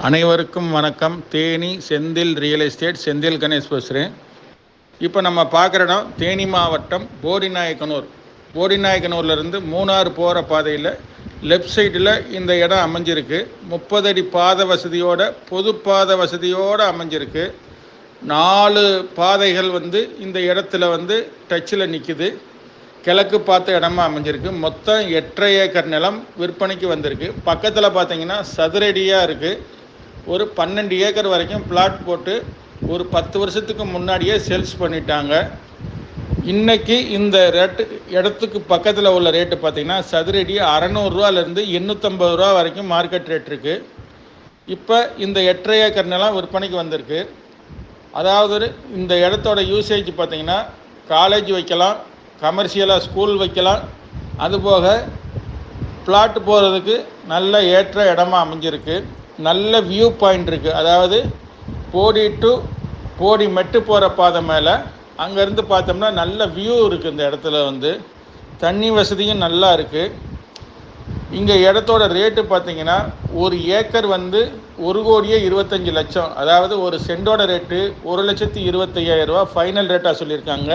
அனைவருக்கும் வணக்கம். Theni Senthil real estate, Senthil Ganesh பேசுகிறேன். இப்போ நம்ம பார்க்குற இடம் தேனி மாவட்டம் போடிநாயக்கனூர்லேருந்து மூணாறு போகிற பாதையில் லெஃப்ட் சைடில் இந்த இடம் அமைஞ்சிருக்கு. 30 அடி பாதை வசதியோட, பொது பாதை வசதியோடு அமைஞ்சிருக்கு. 4 பாதைகள் இந்த இடத்துல டச்சில் நிற்குது. கிழக்கு பார்த்த இடமா அமைஞ்சிருக்கு. மொத்தம் 8.5 ஏக்கர் நிலம் விற்பனைக்கு வந்திருக்கு. பக்கத்தில் பார்த்தீங்கன்னா சதுரடியாக இருக்குது. ஒரு 12 ஏக்கர் வரைக்கும் பிளாட் போட்டு ஒரு 10 வருஷத்துக்கு முன்னாடியே சேல்ஸ் பண்ணிட்டாங்க. இன்றைக்கி இந்த இடத்துக்கு பக்கத்தில் உள்ள ரேட்டு பார்த்திங்கன்னா சதுரடி 600 ரூபாலேருந்து 850 ரூபா வரைக்கும் மார்க்கெட் ரேட் இருக்குது. இப்போ இந்த 8.5 ஏக்கர் நிலம் விற்பனைக்கு வந்திருக்கு. அதாவது இந்த இடத்தோட யூசேஜ் பார்த்திங்கன்னா காலேஜ் வைக்கலாம், கமர்ஷியலாக ஸ்கூல் வைக்கலாம், அதுபோக பிளாட் போகிறதுக்கு நல்ல ஏற்ற இடமா அமைஞ்சிருக்கு. நல்ல வியூ பாயிண்ட் இருக்குது. அதாவது போடி டு போடி மெட்டு போகிற பாதை மேலே அங்கேருந்து பார்த்தோம்னா நல்ல வியூ இருக்குது. இந்த இடத்துல தண்ணி வசதியும் நல்லா இருக்குது. இங்கே இடத்தோட ரேட்டு பார்த்திங்கன்னா ஒரு ஏக்கர் 1,25,00,000. அதாவது ஒரு சென்டோட ரேட்டு 1,25,000 ரூபா ஃபைனல் ரேட்டாக சொல்லியிருக்காங்க.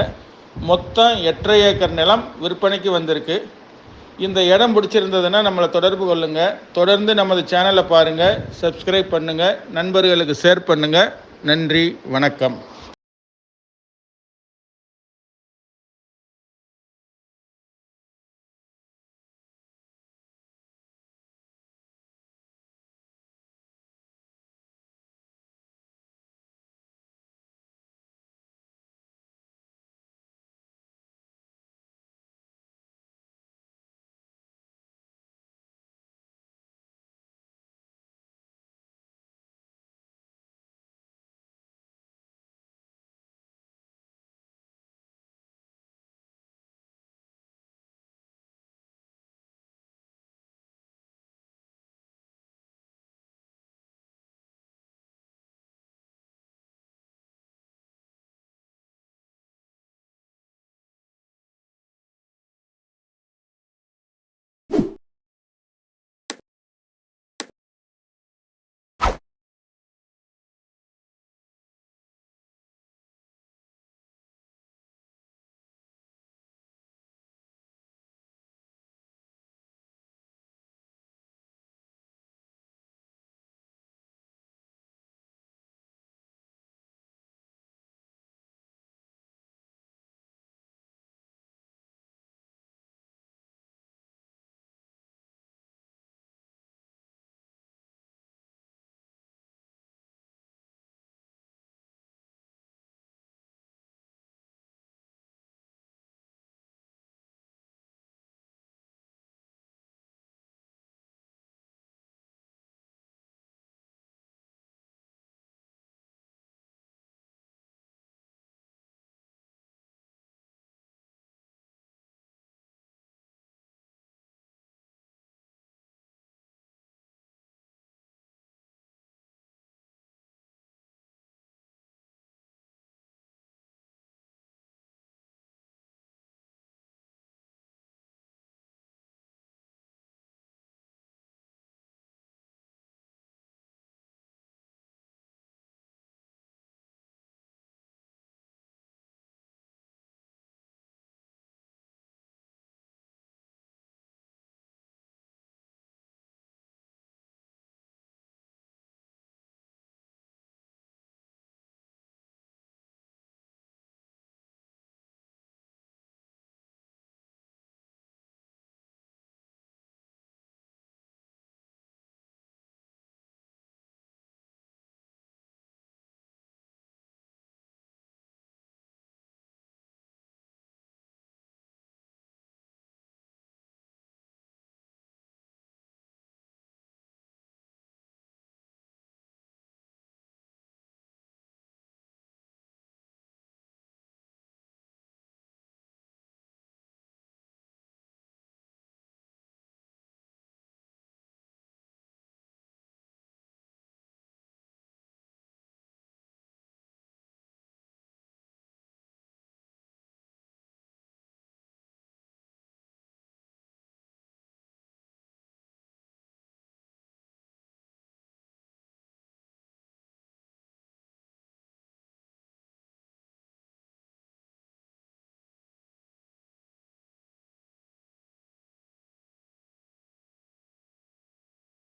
மொத்தம் 8.5 ஏக்கர் நிலம் விற்பனைக்கு வந்திருக்கு. இந்த இடம் பிடிச்சிருந்ததுன்னா நம்மளை தொடர்பு கொள்ளுங்கள். தொடர்ந்து நமது சேனலை பாருங்கள், சப்ஸ்கிரைப் பண்ணுங்கள், நண்பர்களுக்கு ஷேர் பண்ணுங்கள். நன்றி, வணக்கம்.